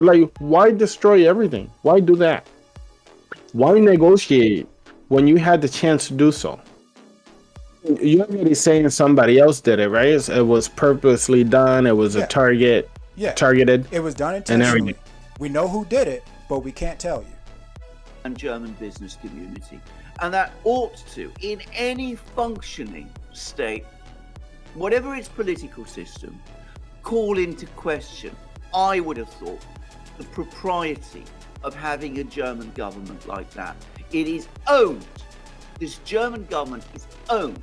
Like, why destroy everything? Why do that? Why negotiate when you had the chance to do so? You're already saying somebody else did it, right? It was purposely done. It was a Yeah, yeah. targeted, It was done and everything. intentionally. We know who did it, but we can't tell you. And German business community. And that ought to, in any functioning state, whatever its political system, call into question, I would have thought, the propriety of having a German government like that. It is owned. This German government is owned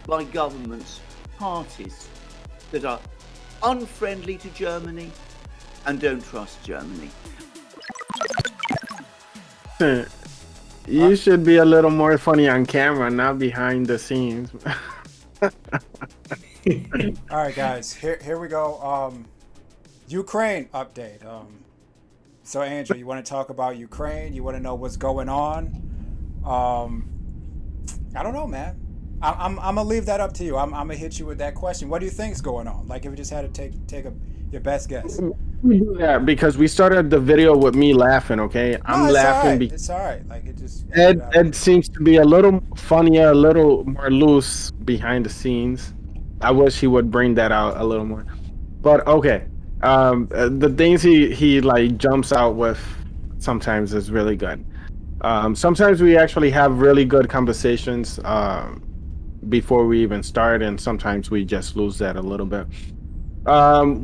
by governments, parties that are unfriendly to Germany and don't trust Germany. You should be a little more funny on camera, not behind the scenes. All right, guys. Here we go. Ukraine update. So Andrew, you want to talk about Ukraine? You want to know what's going on? I don't know, man. I'm gonna leave that up to you. I'm gonna hit you with that question. What do you think's going on? Like, if you just had to take your best guess. We do that because we started the video with me laughing. Okay, I'm it's laughing. All right. It's all right. Like, it just Ed seems to be a little funnier, a little more loose behind the scenes. I wish he would bring that out a little more. But okay, the things he like jumps out with sometimes is really good. Sometimes we actually have really good conversations before we even start, and sometimes we just lose that a little bit.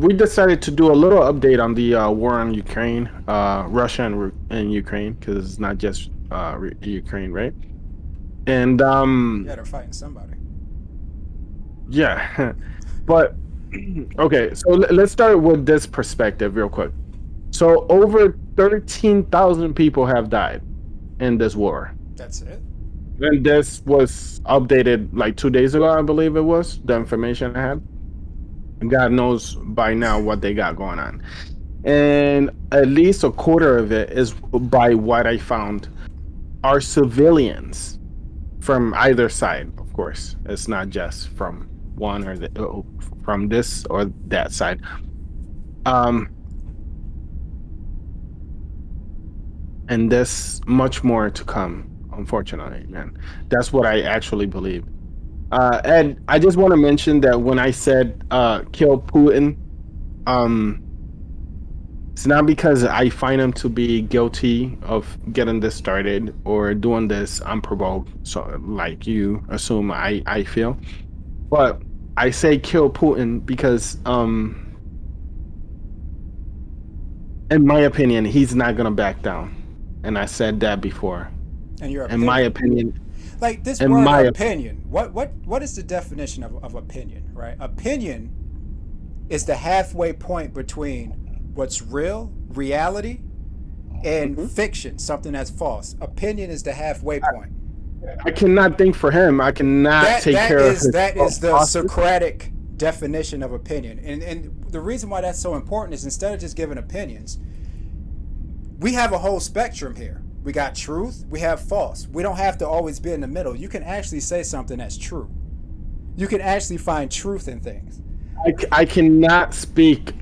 We decided to do a little update on the war on Ukraine, Russia and Ukraine, because it's not just Ukraine, right? And yeah, they're fighting somebody. Yeah, but okay. So let's start with this perspective real quick. So over 13,000 people have died in this war. That's it. And this was updated like 2 days ago, I believe it was, the information I had. And God knows by now what they got going on. And at least a quarter of it is, by what I found, are civilians from either side, of course. It's not just from one or from this or that side. And there's much more to come, unfortunately, man. That's what I actually believe. Ed, I just want to mention that when I said kill Putin, it's not because I find him to be guilty of getting this started or doing this unprovoked, so like you assume I feel. But I say kill Putin because, in my opinion, he's not gonna back down. And I said that before. And your in my opinion, like this word opinion. What is the definition of opinion? Right? Opinion is the halfway point between what's reality, and fiction, something that's false. Opinion is the halfway point. I cannot think for him. I cannot take care of his that is the Socratic definition of opinion. And the reason why that's so important is, instead of just giving opinions, we have a whole spectrum here. We got truth, we have false. We don't have to always be in the middle. You can actually say something that's true. You can actually find truth in things. I cannot speak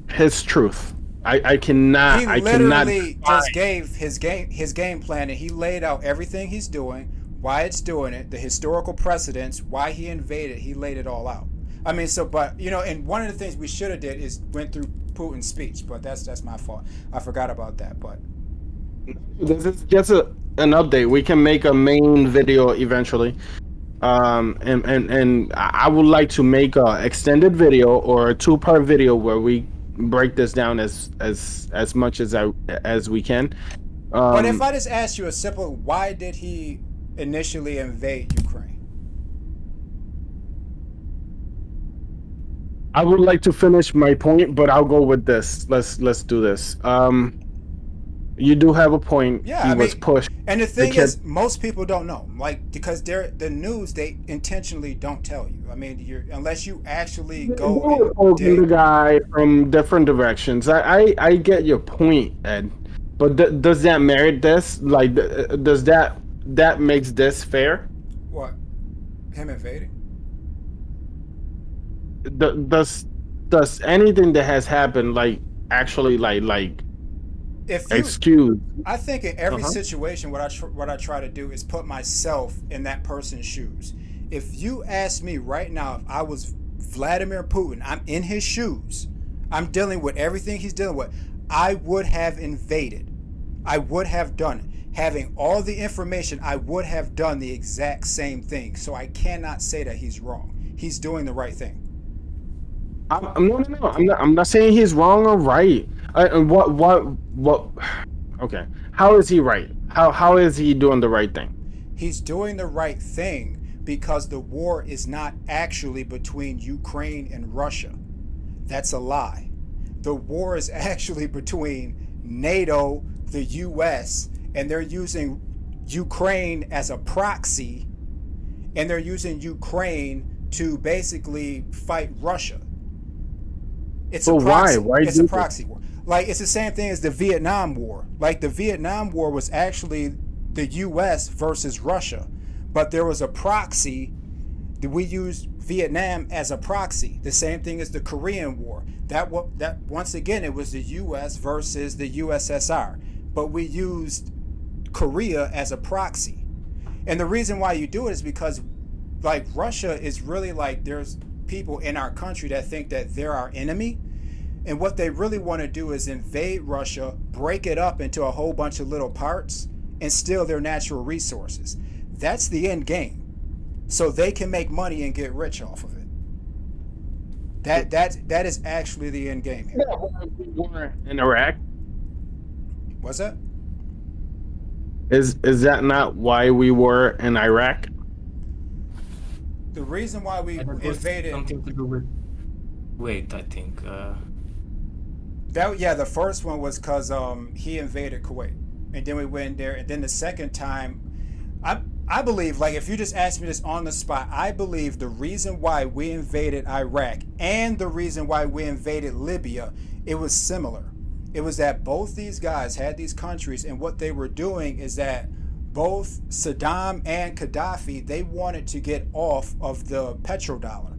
his truth. I cannot. He literally just gave his game plan, and he laid out everything he's doing, why it's doing it, the historical precedents, why he invaded. He laid it all out. I mean, but and one of the things we should have did is went through Putin's speech, but that's my fault. I forgot about that. But this is just an update. We can make a main video eventually. And I would like to make a extended video or a 2-part video where we break this down as much as we can. But if I just ask you a simple, why did he initially invade Ukraine? I would like to finish my point, but I'll go with this. Let's do this. You do have a point. Yeah, was pushed. And the thing is, most people don't know, like, because the news, they intentionally don't tell you. I mean, unless you actually go and dig. The guy from different directions. I get your point, Ed, but does that merit this? Like, does that makes this fair? What? Him invading? Does anything that has happened, like, actually like If you, excuse. I think in every Uh-huh. situation, what I try to do is put myself in that person's shoes. If you ask me right now, if I was Vladimir Putin, I'm in his shoes, I'm dealing with everything he's dealing with, I would have invaded. I would have done it. Having all the information, I would have done the exact same thing. So I cannot say that he's wrong. He's doing the right thing. No. I'm not saying he's wrong or right. And what? Okay. How is he right? How is he doing the right thing? He's doing the right thing because the war is not actually between Ukraine and Russia. That's a lie. The war is actually between NATO, the US, and they're using Ukraine as a proxy, and they're using Ukraine to basically fight Russia. It's a But why? proxy. Why It's a do this? proxy war. Like it's the same thing as the Vietnam War. Like the Vietnam War was actually the U.S. versus Russia, but there was a proxy. We used Vietnam as a proxy. The same thing as the Korean War. That once again it was the U.S. versus the USSR, but we used Korea as a proxy. And the reason why you do it is because like Russia is really like there's people in our country that think that they're our enemy. And what they really want to do is invade Russia, break it up into a whole bunch of little parts, and steal their natural resources. That's the end game. So they can make money and get rich off of it. That is actually the end game here. Yeah, we were in Iraq. What's that? Is that not why we were in Iraq? The reason why we That was invaded something to do with weight, I think. that, yeah, the first one was because he invaded Kuwait, and then we went there, and then the second time, I believe, like if you just ask me this on the spot, I believe the reason why we invaded Iraq and the reason why we invaded Libya, it was similar. It was that both these guys had these countries, and what they were doing is that both Saddam and Gaddafi, they wanted to get off of the petrodollar.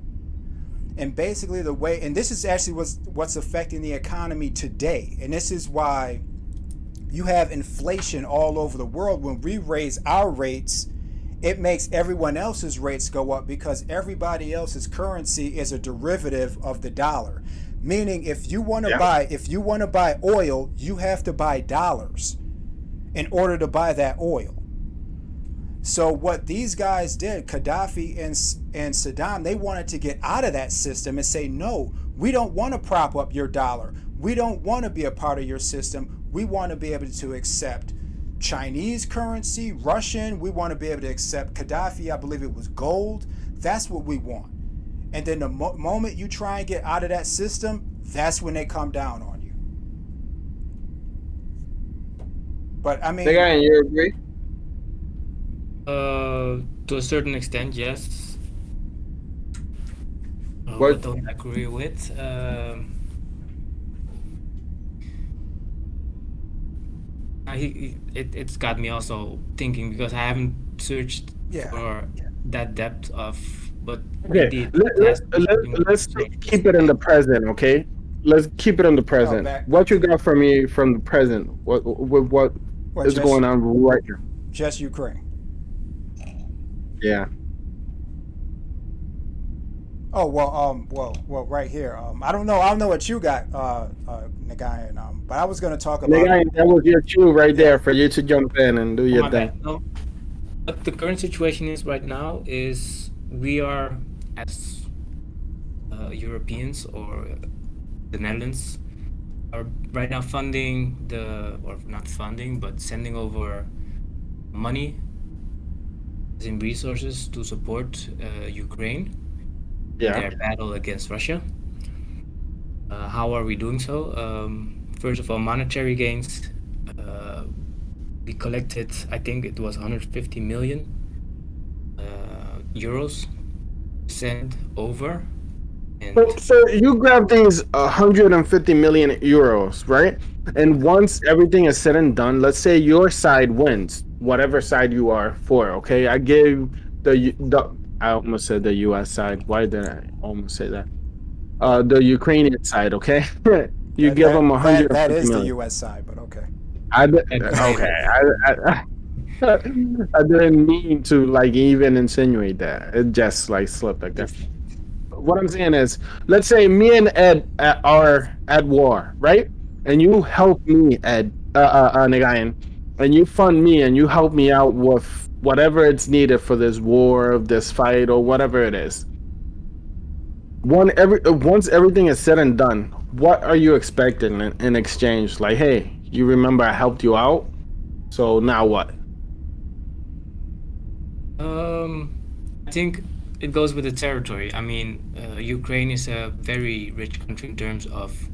And basically the way, and this is actually what's affecting the economy today, and this is why you have inflation all over the world. When we raise our rates, it makes everyone else's rates go up because everybody else's currency is a derivative of the dollar. Meaning if you want to Yeah. buy oil, you have to buy dollars in order to buy that oil. So what these guys did, Gaddafi and Saddam, they wanted to get out of that system and say, no, we don't want to prop up your dollar. We don't want to be a part of your system. We want to be able to accept Chinese currency, Russian. We want to be able to accept Gaddafi. I believe it was gold. That's what we want. And then the moment you try and get out of that system, that's when they come down on you. But I mean, The guy, you agree? To a certain extent, yes. What- What don't I agree with? It's got me also thinking because I haven't searched Yeah. for that depth of, but Okay. indeed, it has something to Let's say. keep it in the present, okay? Let's keep it in the present. back- What you got for me from the present? What What, is just, going on right now? just Ukraine. Yeah. Oh well, right here. I don't know what you got, Nagayan. But I was gonna talk about. Nigga, that was your cue right there for you to jump in and do Oh, your my thing. bad. No. What the current situation is right now is we are, as Europeans or the Netherlands, are right now funding or not funding, but sending over money, as in resources, to support Ukraine in Yeah. their battle against Russia. How are we doing so? First of all, monetary gains. We collected, I think it was 150 million euros sent over. And So you grab these 150 million euros, right? And once everything is said and done, let's say your side wins, whatever side you are for. Okay, I gave the I almost said the U.S. side. Why did I almost say that? The Ukrainian side. Okay. You give them That 150 is the million. U.S. side, but okay. Okay. I didn't mean to like even insinuate that. It just like slipped like that. What I'm saying is, let's say me and Ed are at war, right? And you help me, Ed, Nagayan, and you fund me and you help me out with whatever it's needed for this war, this fight, or whatever it is. Once everything is said and done, what are you expecting in exchange? Like, hey, you remember I helped you out, so now what? I think it goes with the territory. I mean, Ukraine is a very rich country in terms of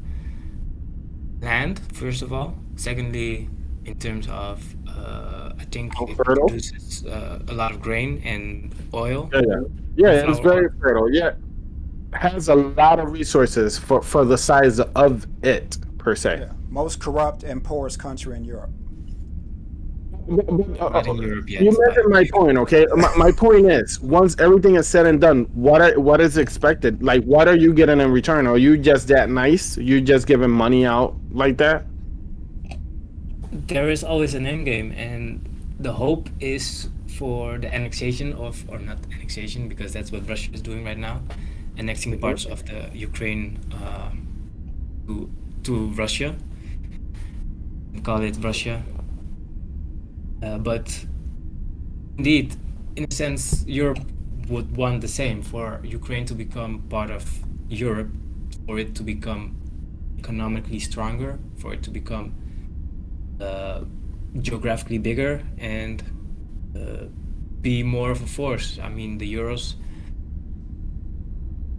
land, first of all. Secondly, in terms of, I think How it fertile? produces a lot of grain and oil, Yeah, yeah, yeah. It's sunflower very oil. fertile. Yeah, has a lot of resources for the size of it per se. Yeah, most corrupt and poorest country in Europe. Not in Europe You yet. mentioned my point, okay? My point is, once everything is said and done, what is expected? Like, what are you getting in return? Are you just that nice? You just giving money out like that? There is always an end game, and the hope is for the annexation of, or not annexation, because that's what Russia is doing right now, annexing parts of the Ukraine to Russia, and call it Russia. But indeed, in a sense, Europe would want the same for Ukraine to become part of Europe, for it to become economically stronger, for it to become geographically bigger, and be more of a force. I mean, the euros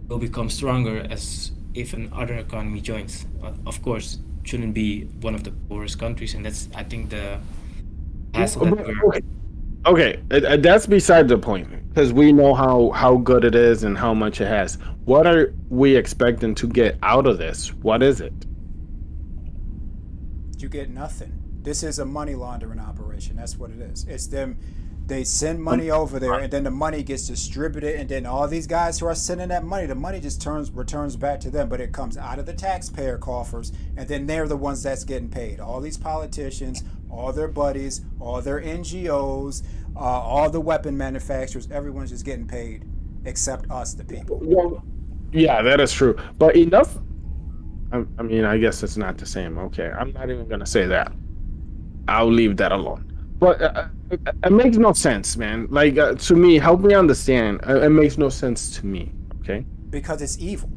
will become stronger as if an other economy joins. Of course, it shouldn't be one of the poorest countries, and that's, I think, the hassle that we're. Okay, okay, that's beside the point because we know how good it is and how much it has. What are we expecting to get out of this? What is it? You get nothing. This is a money laundering operation. That's what it is. It's them. They send money over there, and then the money gets distributed, and then all these guys who are sending that money, the money just returns back to them, but it comes out of the taxpayer coffers, and then they're the ones that's getting paid. All these politicians, all their buddies, all their NGOs, all the weapon manufacturers, everyone's just getting paid, except us, the people. Well, yeah, that is true. But enough. I mean, I guess it's not the same. Okay, I'm not even gonna say that. I'll leave that alone. But it makes no sense, man. Like to me, help me understand. It makes no sense to me. Okay. Because it's evil.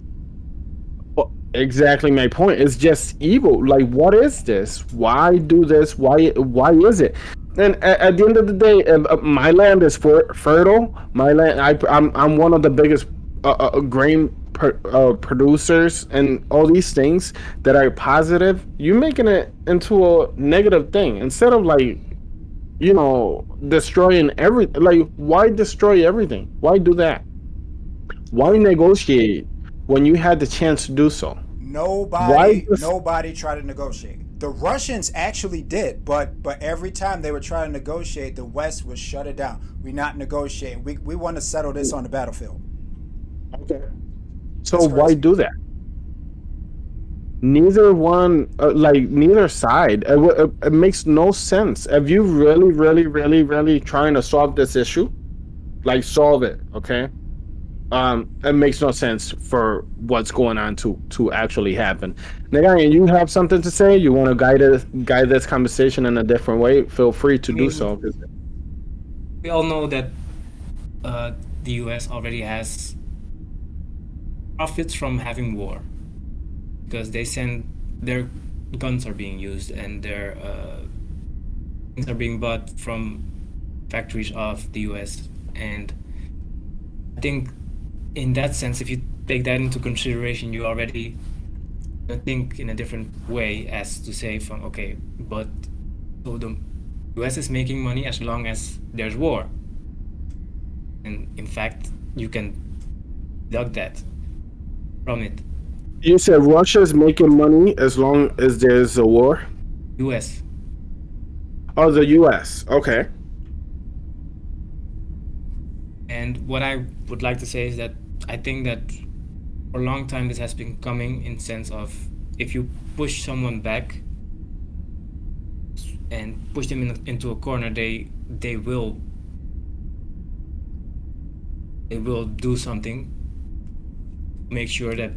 Well, exactly my point. It's just evil. Like, what is this? Why do this? Why is it? And at the end of the day, my land is fertile. My land. I'm one of the biggest grain producers and all these things that are positive. You making it into a negative thing instead of like, destroying like, why destroy everything? Why do that? Why negotiate when you had the chance to do so? Nobody tried to negotiate. The Russians actually did, but every time they were trying to negotiate, the West would shut it down. We're not negotiating. We want to settle this on the battlefield. Okay. So why do that? Neither side. It makes no sense. If you really, really, really, really trying to solve this issue, like solve it, okay? It makes no sense for what's going on to actually happen. Nagayan, you have something to say? You want to guide this conversation in a different way? Feel free to do so. We all know that the US already has profits from having war, because their guns are being used and their things are being bought from factories of the US. And I think in that sense, if you take that into consideration, you already think in a different way, as to say from, okay, but so the US is making money as long as there's war. And in fact, you can deduct that from it. You said Russia's making money as long as there's a war? US. Oh, the US. Okay. And what I would like to say is that I think that for a long time this has been coming in sense of if you push someone back and push them into a corner, they will do something. Make sure that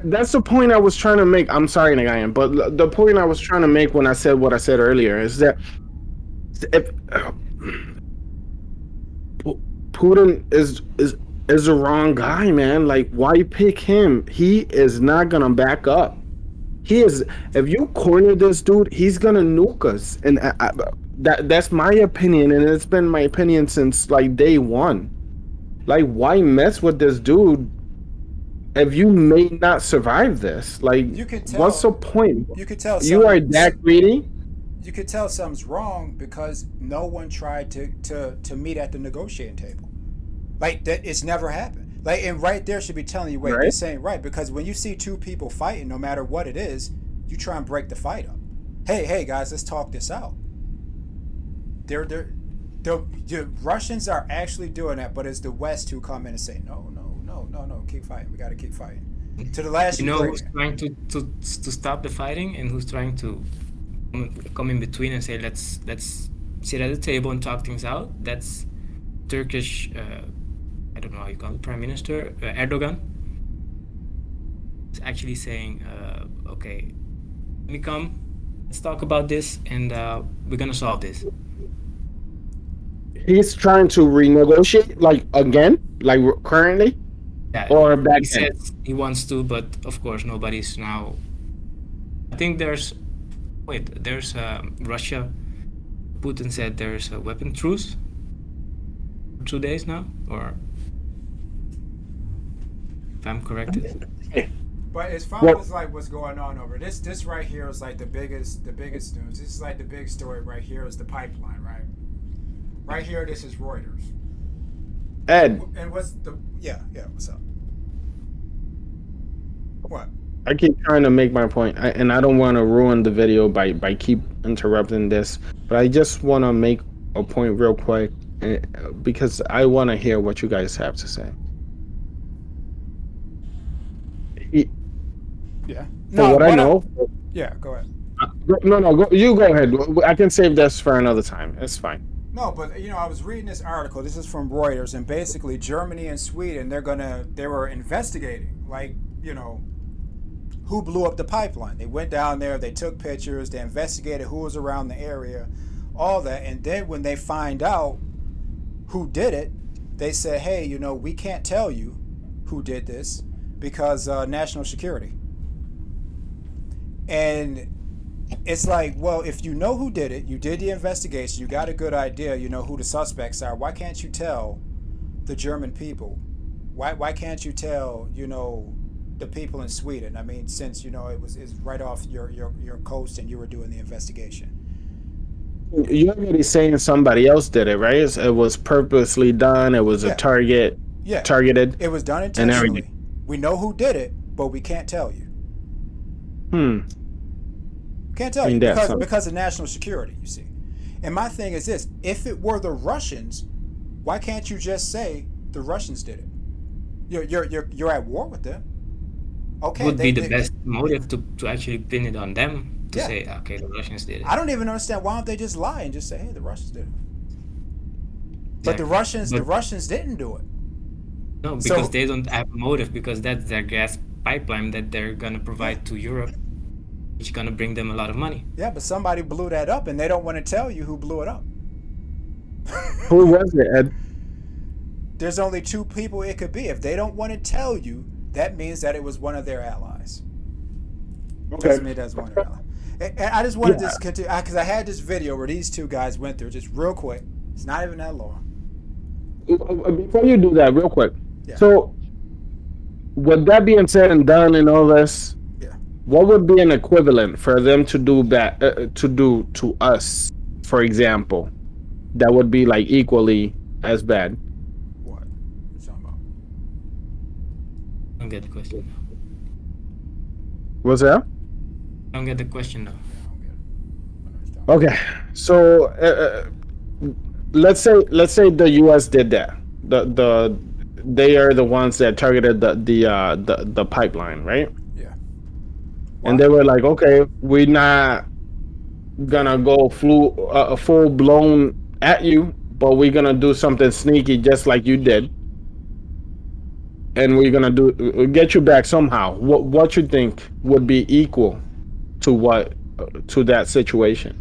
That's the point I was trying to make. I'm sorry, Nagayan, but the point I was trying to make when I said what I said earlier is that if Putin is the wrong guy, man. Like, why pick him? He is not gonna back up. He is. If you corner this dude, he's gonna nuke us, and that's my opinion, and it's been my opinion since like day one. Like, why mess with this dude if you may not survive this? Like, You could tell. what's the point? You could tell. You are that greedy. You could tell something's wrong because no one tried to meet at the negotiating table. Like that, it's never happened. Like, and right there should be telling you, wait, Right. this ain't right. Because when you see two people fighting, no matter what it is, you try and break the fight up. Hey guys, let's talk this out. The Russians are actually doing that, but it's the West who come in and say, no, keep fighting. We got to keep fighting. To the last, you know Ukrainian. who's trying to stop the fighting and who's trying to come in between and say let's sit at the table and talk things out. That's Turkish. I don't know how you call it, Prime Minister Erdogan. Is actually saying, okay, let me come. Let's talk about this, and we're gonna solve this. He's trying to renegotiate, like again, like currently, Yeah, or back he then. says he wants to, but of course nobody's now. I think there's Russia. Putin said there's a weapon truce for 2 days now, or if I'm corrected. But as far as like what's going on over this right here is like the biggest news. This is like the big story right here is the pipeline, right? Right here, this is Reuters. Ed, And what's the what's up? What? I keep trying to make my point, and I don't want to ruin the video by keep interrupting this, but I just want to make a point real quick because I want to hear what you guys have to say. Yeah. For what I know, Yeah, go ahead. you go ahead. I can save this for another time. It's fine. No, but I was reading this article. This is from Reuters, and basically Germany and Sweden, they were investigating, like, who blew up the pipeline. They went down there, they took pictures, they investigated who was around the area, all that, and then when they find out who did it, they said, hey, we can't tell you who did this because national security. And it's like, well, if you know who did it, you did the investigation, you got a good idea, who the suspects are, why can't you tell the German people? Why can't you tell, the people in Sweden? I mean, since, it's right off your coast and you were doing the investigation. You're already saying somebody else did it, right? It was purposely done. It was a target. Yeah. Targeted. It was done intentionally. We know who did it, but we can't tell you. Can't tell you because of national security, you see. And my thing is this: if it were the Russians, why can't you just say the Russians did it? You're at war with them. Okay, would be the best motive to actually pin it on them to say, okay, the Russians did it. I don't even understand why don't they just lie and just say, hey, the Russians did it. But Exactly. the Russians didn't do it. No, because they don't have motive, because that's their gas pipeline that they're gonna provide to Europe, which is gonna bring them a lot of money. Yeah, but somebody blew that up, and they don't want to tell you who blew it up. Who was it, Ed? There's only two people it could be. If they don't want to tell you, that means that it was one of their allies. Okay. Doesn't mean that's one of their allies. And I just wanted to continue, because I had this video where these two guys went through, just real quick. It's not even that long. Before you do that, real quick. Yeah. So, with that being said and done and all this, what would be an equivalent for them to do to us, for example, that would be like equally as bad? What? What you talking about? I don't get the question. What's that? I don't get the question though. Okay, so let's say the U.S. did that. They are the ones that targeted the pipeline, right? Yeah. and Why? they were like, okay, we're not gonna go full blown at you, but we're gonna do something sneaky just like you did, and we're gonna do get you back somehow. What you think would be equal to what to that situation?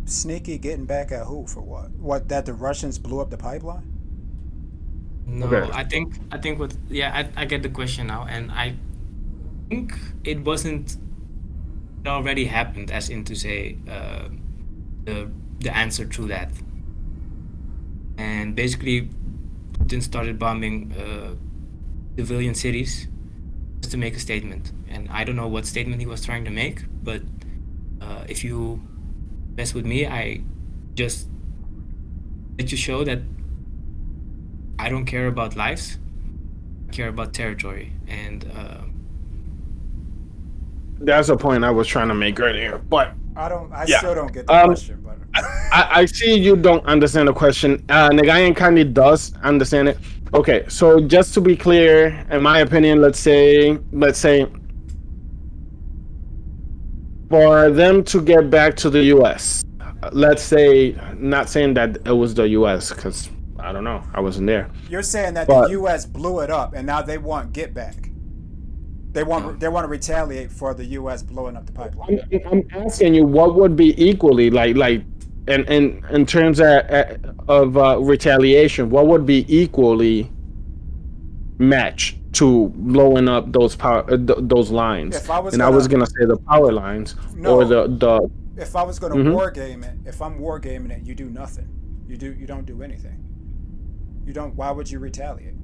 Sneaky getting back at who for what? What, that the Russians blew up the pipeline? No, Okay. I think what yeah, I get the question now, and I think it wasn't it already happened, as in to say the answer to that. And basically Putin started bombing civilian cities just to make a statement. And I don't know what statement he was trying to make, but if you mess with me, I just let you show that I don't care about lives, I care about territory. And That's a point I was trying to make earlier, but I yeah. still don't get the Um, question, but I see you don't understand the question. Nagayan kind of does understand it. Okay, so just to be clear, in my opinion, let's say, for them to get back to the U.S., let's say, not saying that it was the U.S. because I don't know, I wasn't there, you're saying that the but U.S. blew it up and now they want get back. no. They want to retaliate for the U.S. blowing up the pipeline. I'm asking you what would be equally like in terms of retaliation, what would be equally match to blowing up those lines? If I was And I was gonna gonna say the power lines or no, the if I was gonna mhm. war game it, if I'm war gaming it, you do nothing. You don't do anything. You don't. Why would you retaliate?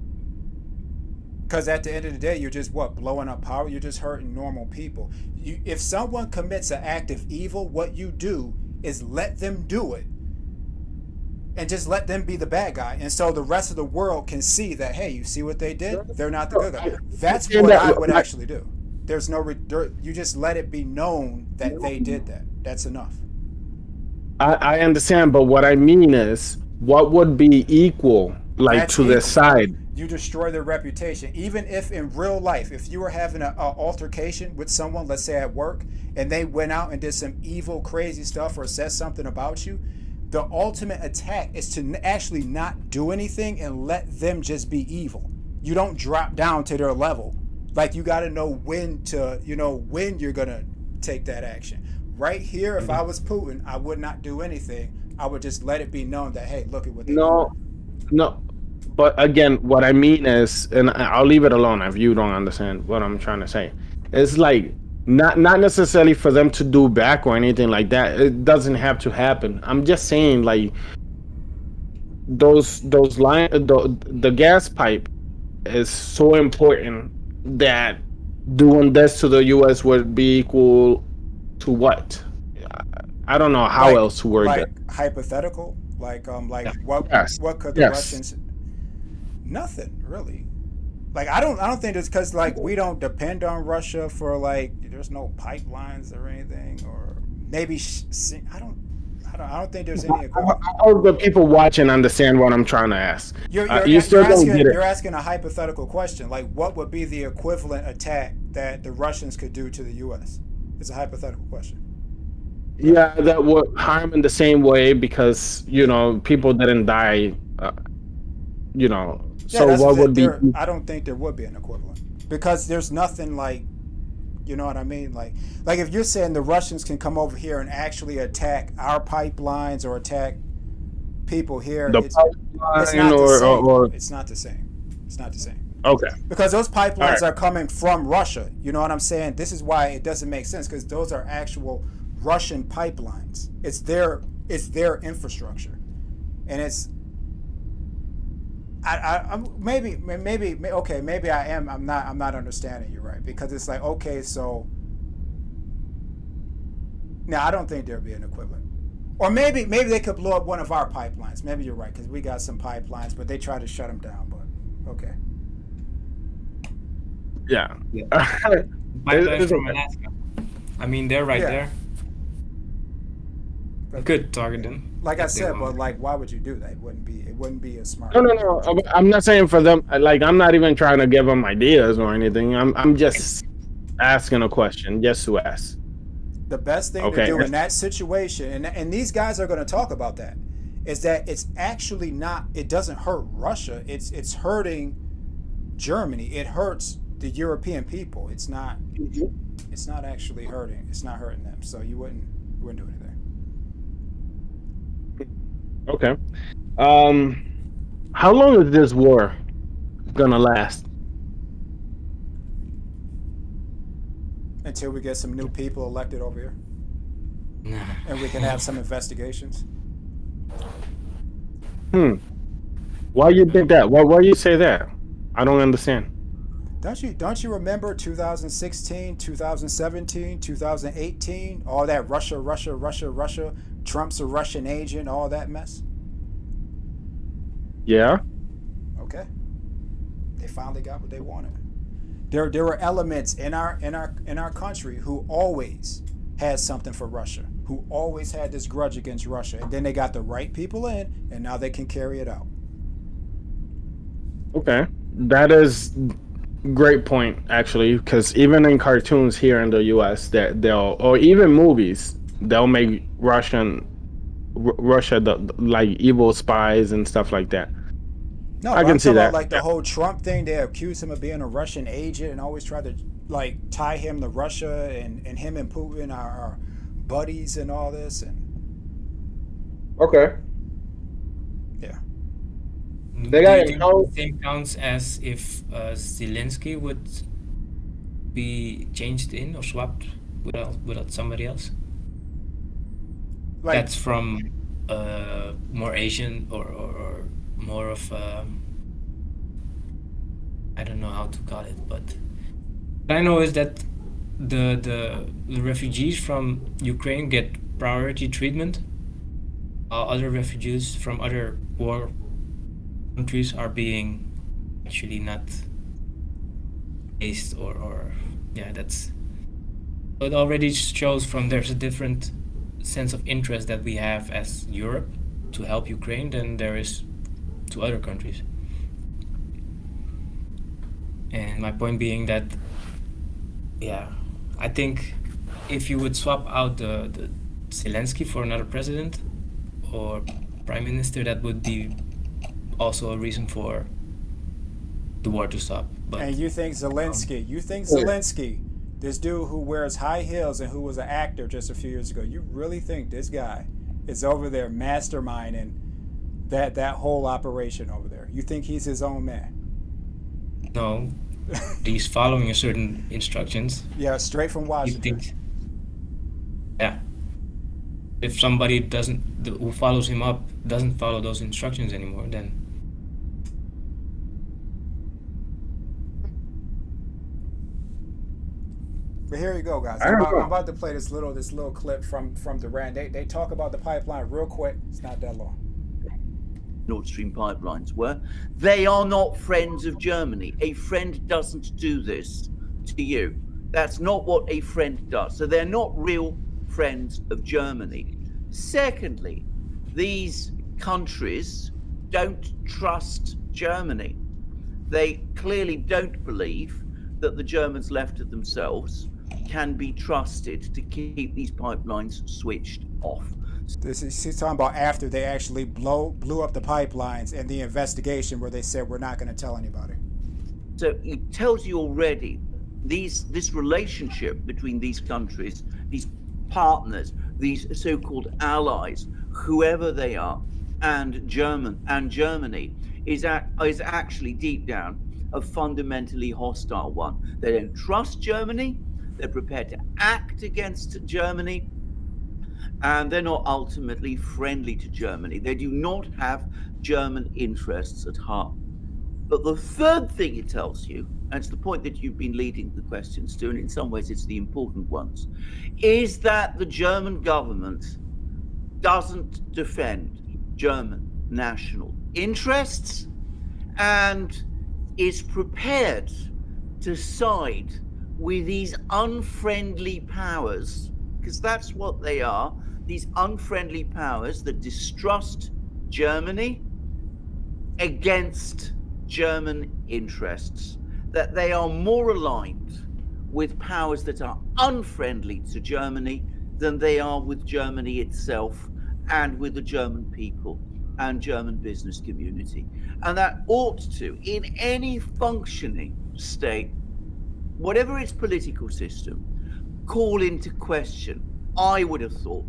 Because at the end of the day, you're just what, blowing up power. You're just hurting normal people. If someone commits an act of evil, what you do is let them do it, and just let them be the bad guy, and so the rest of the world can see that, hey, you see what they did? They're not the good guy. That's And what that, I would like, actually do. There's no you just let it be known that they did that. That's enough. I understand, but what I mean is, what would be equal, like That's to the equal. side? You destroy their reputation. Even if in real life, if you were having an altercation with someone, let's say at work, and they went out and did some evil, crazy stuff or said something about you, the ultimate attack is to actually not do anything and let them just be evil. You don't drop down to their level. Like, you got to know when to, when you're going to take that action. Right here, if I was Putin, I would not do anything. I would just let it be known that, hey, look at what they No, no. But again, what I mean is, and I'll leave it alone if you don't understand what I'm trying to say. It's like not necessarily for them to do back or anything like that. It doesn't have to happen. I'm just saying, like, those line the gas pipe is so important that doing this to the U.S. would be equal to what? I don't know how like else to word that. hypothetical, like Yeah. what Yes. what could the Yes. Russians? Nothing really. Like, I don't think it's because, like, we don't depend on Russia for, like, there's no pipelines or anything, or maybe I don't think there's any equivalent. I hope the people watching understand what I'm trying to ask. You still don't get You're it. asking a hypothetical question, like what would be the equivalent attack that the Russians could do to the U.S. It's a hypothetical question. Yeah, that would harm in the same way because people didn't die. You know, Yeah, so that's what would be? there. I don't think there would be an equivalent because there's nothing like, you know what I mean? Like if you're saying the Russians can come over here and actually attack our pipelines or attack people here, The it's pipeline not the same. or It's not the same. It's not the same. okay, Because those all pipelines right. are coming from Russia. You know what I'm saying? This is why it doesn't make sense, because those are actual Russian pipelines. It's their infrastructure, and it's I'm maybe okay, maybe I'm not understanding you right, because it's like, okay, so now I don't think there'd be an equivalent. Or maybe they could blow up one of our pipelines. Maybe you're right, because we got some pipelines, but they try to shut them down. But okay. Yeah. Yeah. It- Pipelines it's from okay. Alaska. I mean, they're right Yeah. there. You But could target them like I if they said, but want. like, why would you do that? It wouldn't be a smart. No, no, no. I'm not saying for them. Like, I'm not even trying to give them ideas or anything. I'm just asking a question. Just to ask. The best thing to Okay. do in that situation, and these guys are going to talk about that, is that it's actually not. It doesn't hurt Russia. It's hurting Germany. It hurts the European people. It's not. It's not actually hurting. It's not hurting them. So you wouldn't do anything. Okay. How long is this war gonna last? Until we get some new people elected over here, Nah. and we can have some investigations. Why you think that? Why you say that? I don't understand. Don't you remember 2016, 2017, 2018, all that Russia, Trump's a Russian agent, all that mess? Yeah. Okay. They finally got what they wanted. There were elements in our country who always had something for Russia, who always had this grudge against Russia, and then they got the right people in, and now they can carry it out. Okay. That is great point actually, because even in cartoons here in the U.S., that they'll or even movies, they'll make Russia like evil spies and stuff like that. No, I but can I'm see talking that. about like the whole Trump thing. They accused him of being a Russian agent and always tried to like tie him to Russia, and him and Putin are buddies and all this. And Okay. yeah, They got Do you it. think No. the same counts as if Zelensky would be changed in or swapped without somebody else? like That's from more Asian or more of I don't know how to call it, but what I know is that the refugees from Ukraine get priority treatment, while other refugees from other war countries are being actually not based or yeah, that's it already shows from there's a different sense of interest that we have as Europe to help Ukraine than there is to other countries. And my point being that, yeah, I think if you would swap out the Zelensky for another president or prime minister, that would be also a reason for the war to stop. But and you think Zelensky, this dude who wears high heels and who was an actor just a few years ago, you really think this guy is over there masterminding that whole operation over there? You think he's his own man? no, he's following a certain instructions. Yeah, straight from You Washington. think, yeah, if somebody who follows him up doesn't follow those instructions anymore, then But here you go, guys. I don't know. I'm about to play this little clip from Duran. They talk about the pipeline real quick. It's not that long. Nordstream pipelines were. They are not friends of Germany. A friend doesn't do this to you. That's not what a friend does. So they're not real friends of Germany. Secondly, these countries don't trust Germany. They clearly don't believe that the Germans left to themselves can be trusted to keep these pipelines switched off. He's talking about after they actually blew up the pipelines and the investigation where they said we're not going to tell anybody. So it tells you already this relationship between these countries, these partners, these so-called allies, whoever they are, and Germany is actually deep down a fundamentally hostile one. They don't trust Germany. They're prepared to act against Germany. And they're not ultimately friendly to Germany. They do not have German interests at heart. But the third thing it tells you, and it's the point that you've been leading the questions to, and in some ways it's the important ones, is that the German government doesn't defend German national interests and is prepared to side with these unfriendly powers, because that's what they are, these unfriendly powers that distrust Germany against German interests, that they are more aligned with powers that are unfriendly to Germany than they are with Germany itself and with the German people and German business community. And that ought to, in any functioning state, whatever its political system, call into question, I would have thought,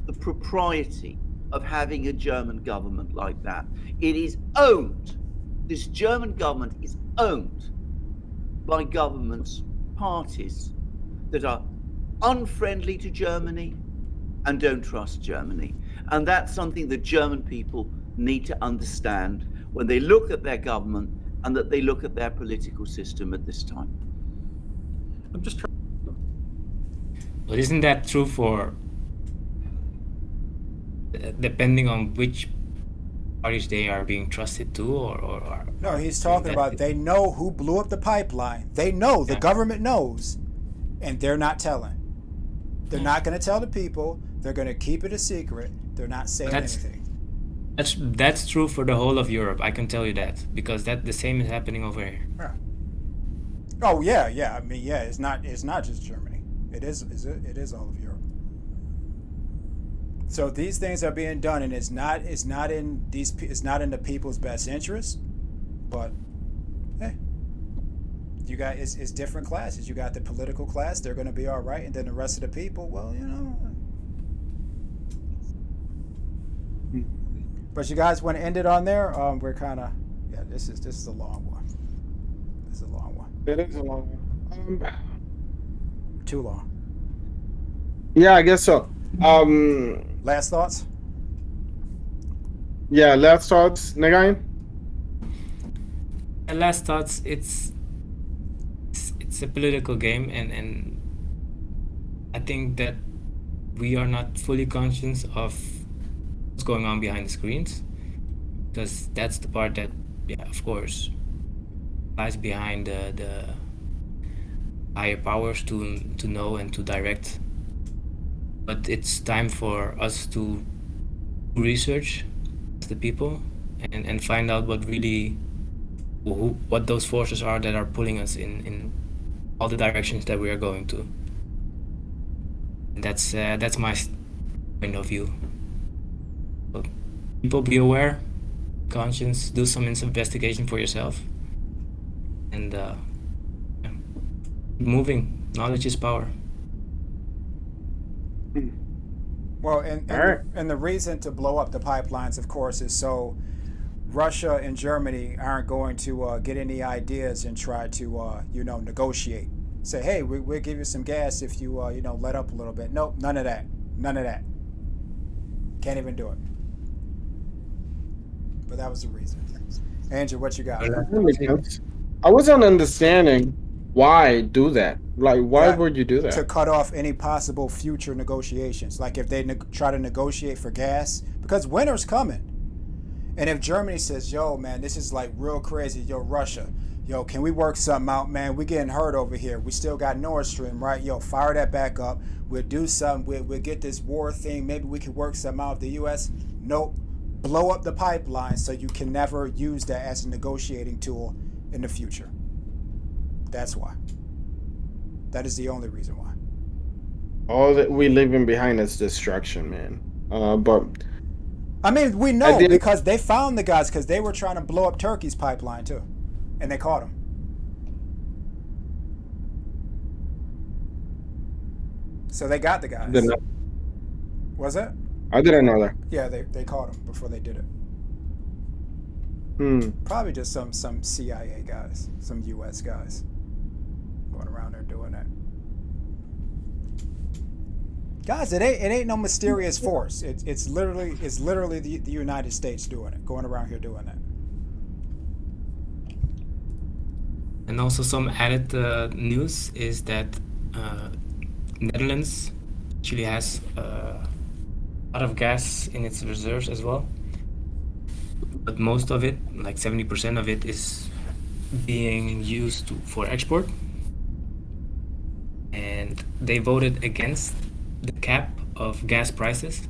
the propriety of having a German government like that. It is owned, this German government is owned by governments, parties that are unfriendly to Germany and don't trust Germany. And that's something that German people need to understand when they look at their government and that they look at their political system at this time. I'm just trying. But isn't that true for depending on which parties they are being trusted to, or No, he's talking about they know who blew up the pipeline. They know, the government knows, and they're not telling. They're not going to tell the people. They're going to keep it a secret. They're not saying anything. That's true for the whole of Europe. I can tell you that, because the same is happening over here. Yeah. Oh yeah. I mean, yeah. It's not just Germany. It is all of Europe. So these things are being done, and it's not in the people's best interest. But hey, you got it's different classes. You got the political class; they're going to be all right, and then the rest of the people, well, you know. But you guys want to end it on there? We're kind of This is a long one. This is a long one. It is a long one. Too long. Yeah, I guess so. Last thoughts? Yeah, last thoughts, Nagain? And last thoughts, it's a political game, and I think that we are not fully conscious of what's going on behind the screens, because that's the part that, of course, lies behind the higher powers to know and to direct. But it's time for us to research the people and find out what those forces are that are pulling us in all the directions that we are going to. And that's my point of view. So people, be aware, conscious, do some investigation for yourself, and keep moving. Knowledge is power. Well, and the reason to blow up the pipelines, of course, is so Russia and Germany aren't going to get any ideas and try to, negotiate. Say, hey, we'll give you some gas if you, let up a little bit. Nope, none of that. None of that. Can't even do it. But that was the reason. Andrew, what you got? I wasn't understanding why do that. Like, why would you do that? To cut off any possible future negotiations. Like if they try to negotiate for gas, because winter's coming. And if Germany says, yo, man, this is like real crazy. Yo, Russia, yo, can we work something out, man? We getting hurt over here. We still got Nordstream, right? Yo, fire that back up. We'll do something. We'll get this war thing. Maybe we can work something out. The U.S., nope. Blow up the pipeline so you can never use that as a negotiating tool in the future. That's why. That is the only reason why. All that we leaving behind is destruction, man. But I mean, we know because they found the guys, because they were trying to blow up Turkey's pipeline too, and they caught them. So they got the guys. Was it? I didn't know that. Yeah, they caught them before they did it. Probably just some CIA guys, some U.S. guys going around there doing that. Guys, it ain't no mysterious force. It's literally the United States doing it, going around here doing that. And also some added news is that Netherlands actually has a lot of gas in its reserves as well. But most of it, like 70% of it, is being used for export. And they voted against the cap of gas prices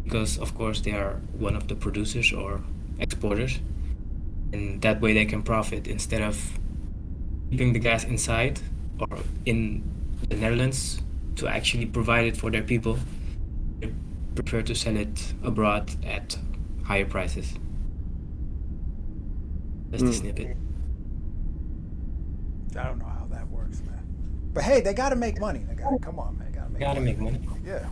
because, of course, they are one of the producers or exporters, and that way they can profit instead of keeping the gas inside or in the Netherlands to actually provide it for their people, they prefer to sell it abroad at higher prices. That's the snippet. I don't know how that works, man. But hey, they gotta make money. They gotta come on, man. They gotta make money. Yeah.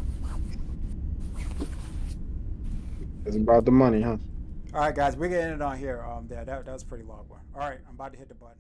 It's about the money, huh? All right, guys, we're gonna end it on here. That was a pretty long one. All right, I'm about to hit the button.